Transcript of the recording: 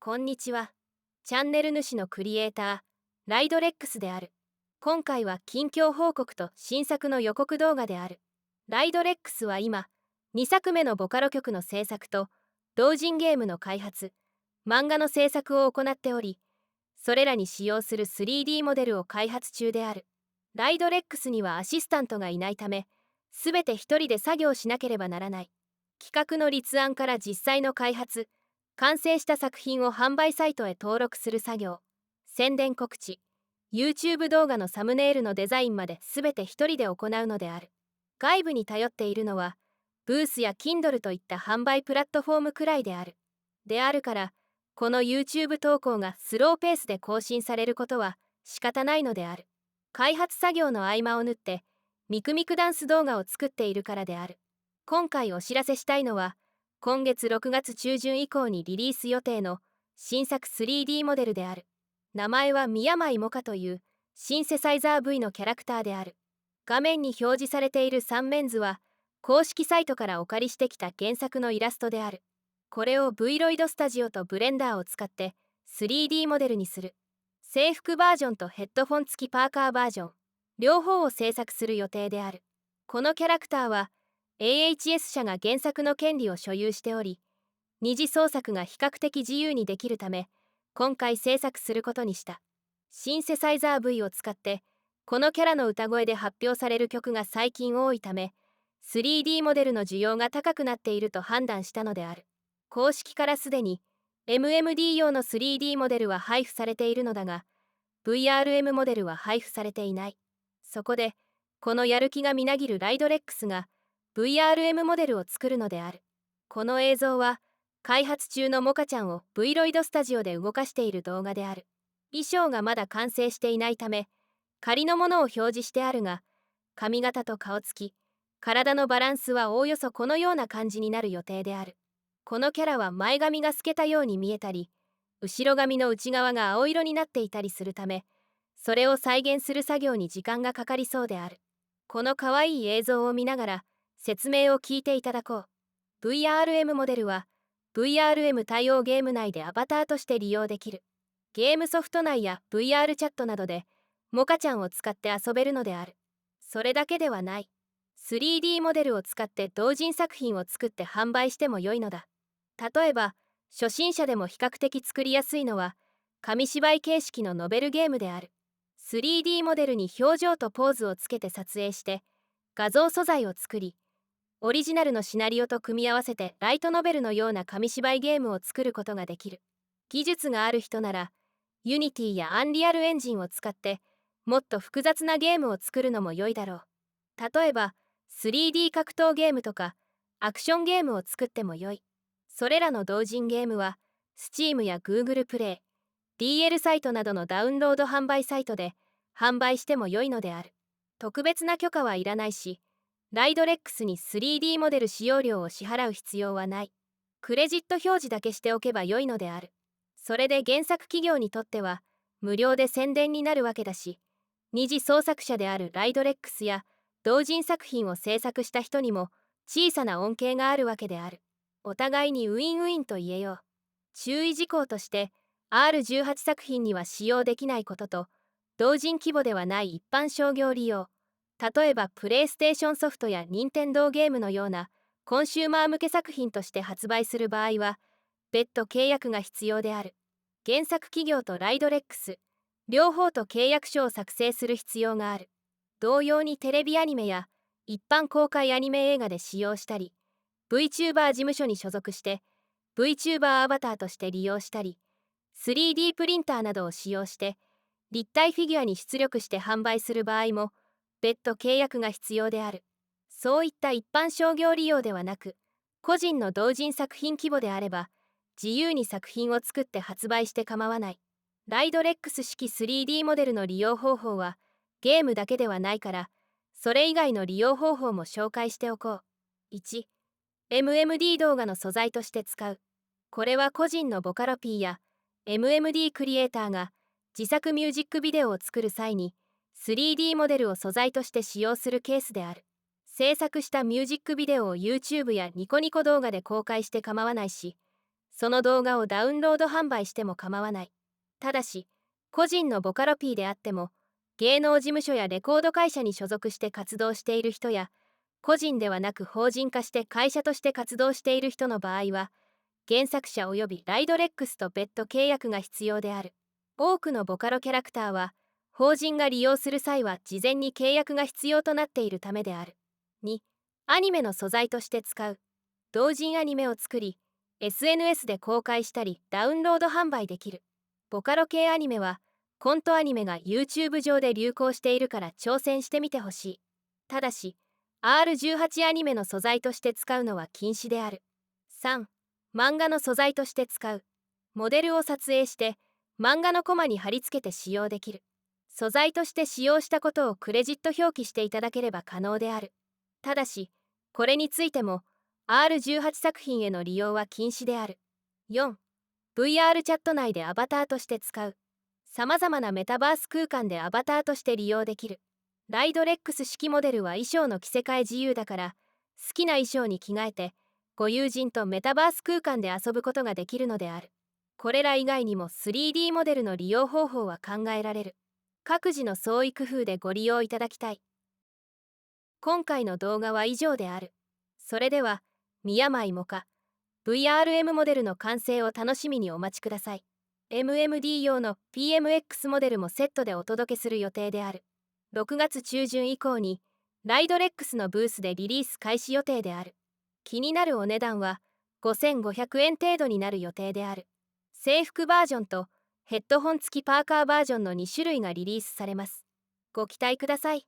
こんにちは。チャンネル主のクリエイター、ライドレックスである。今回は近況報告と新作の予告動画である。ライドレックスは今、2作目のボカロ曲の制作と、同人ゲームの開発、漫画の制作を行っており、それらに使用する 3D モデルを開発中である。ライドレックスにはアシスタントがいないため、すべて一人で作業しなければならない。企画の立案から実際の開発、完成した作品を販売サイトへ登録する作業、宣伝告知、YouTube 動画のサムネイルのデザインまで全て一人で行うのである。外部に頼っているのは、ブースや Kindle といった販売プラットフォームくらいである。であるから、この YouTube 投稿がスローペースで更新されることは仕方ないのである。開発作業の合間を縫って、ミクミクダンス動画を作っているからである。今回お知らせしたいのは、今月6月中旬以降にリリース予定の新作 3D モデルである。名前は宮前モカというシンセサイザー V のキャラクターである。画面に表示されている3面図は公式サイトからお借りしてきた原作のイラストである。これを Vroid Studio とブレンダーを使って 3D モデルにする。制服バージョンとヘッドフォン付きパーカーバージョン、両方を制作する予定である。このキャラクターはAHS 社が原作の権利を所有しており、二次創作が比較的自由にできるため、今回制作することにした。シンセサイザー V を使って、このキャラの歌声で発表される曲が最近多いため、3D モデルの需要が高くなっていると判断したのである。公式からすでに MMD 用の 3D モデルは配布されているのだが、VRM モデルは配布されていない。そこで、このやる気がみなぎるライドレックスが、VRM モデルを作るのである。この映像は開発中のモカちゃんを Vroid スタジオで動かしている動画である。衣装がまだ完成していないため仮のものを表示してあるが、髪型と顔つき、体のバランスはおおよそこのような感じになる予定である。このキャラは前髪が透けたように見えたり、後ろ髪の内側が青色になっていたりするため、それを再現する作業に時間がかかりそうである。この可愛い映像を見ながら説明を聞いていただこう。VRM モデルは VRM 対応ゲーム内でアバターとして利用できる。ゲームソフト内や VR チャットなどでモカちゃんを使って遊べるのである。それだけではない。3D モデルを使って同人作品を作って販売しても良いのだ。例えば、初心者でも比較的作りやすいのは紙芝居形式のノベルゲームである。3D モデルに表情とポーズをつけて撮影して画像素材を作り、オリジナルのシナリオと組み合わせてライトノベルのような紙芝居ゲームを作ることができる。技術がある人なら Unity や Unreal エンジンを使ってもっと複雑なゲームを作るのも良いだろう。例えば 3D 格闘ゲームとかアクションゲームを作っても良い。それらの同人ゲームは Steam や Google プレイ、DL サイトなどのダウンロード販売サイトで販売しても良いのである。特別な許可はいらないし、ライドレックスに 3D モデル使用料を支払う必要はない。クレジット表示だけしておけば良いのである。それで原作企業にとっては無料で宣伝になるわけだし、二次創作者であるライドレックスや同人作品を制作した人にも小さな恩恵があるわけである。お互いにウィンウィンと言えよう。注意事項として R18 作品には使用できないことと、同人規模ではない一般商業利用、例えばプレイステーションソフトや任天堂ゲームのようなコンシューマー向け作品として発売する場合は別途契約が必要である。原作企業とライドレックス両方と契約書を作成する必要がある。同様にテレビアニメや一般公開アニメ映画で使用したり、 VTuber 事務所に所属して VTuber アバターとして利用したり、 3D プリンターなどを使用して立体フィギュアに出力して販売する場合も別途契約が必要である。そういった一般商業利用ではなく、個人の同人作品規模であれば自由に作品を作って発売して構わない。ライドレックス式 3D モデルの利用方法はゲームだけではないから、それ以外の利用方法も紹介しておこう。1、MMD 動画の素材として使う。これは個人のボカロ P や MMD クリエイターが自作ミュージックビデオを作る際に 3D モデルを素材として使用するケースである。制作したミュージックビデオを YouTube やニコニコ動画で公開して構わないし、その動画をダウンロード販売しても構わない。ただし、個人のボカロ P であっても、芸能事務所やレコード会社に所属して活動している人や、個人ではなく法人化して会社として活動している人の場合は、原作者及びライドレックスと別途契約が必要である。多くのボカロキャラクターは、法人が利用する際は事前に契約が必要となっているためである。2、アニメの素材として使う。同人アニメを作り、SNS で公開したりダウンロード販売できる。ボカロ系アニメは、コントアニメが YouTube 上で流行しているから挑戦してみてほしい。ただし、R18 アニメの素材として使うのは禁止である。3、漫画の素材として使う。モデルを撮影して、漫画のコマに貼り付けて使用できる。素材として使用したことをクレジット表記していただければ可能である。ただし、これについても、R18 作品への利用は禁止である。4、VR チャット内でアバターとして使う。さまざまなメタバース空間でアバターとして利用できる。ライドレックス式モデルは衣装の着せ替え自由だから、好きな衣装に着替えて、ご友人とメタバース空間で遊ぶことができるのである。これら以外にも 3D モデルの利用方法は考えられる。各自の創意工夫でご利用いただきたい。今回の動画は以上である。それでは、宮前もか VRM モデルの完成を楽しみにお待ちください。MMD 用の PMX モデルもセットでお届けする予定である。6月中旬以降にライドレックスのブースでリリース開始予定である。気になるお値段は5500円程度になる予定である。制服バージョンとヘッドホン付きパーカーバージョンの2種類がリリースされます。ご期待ください。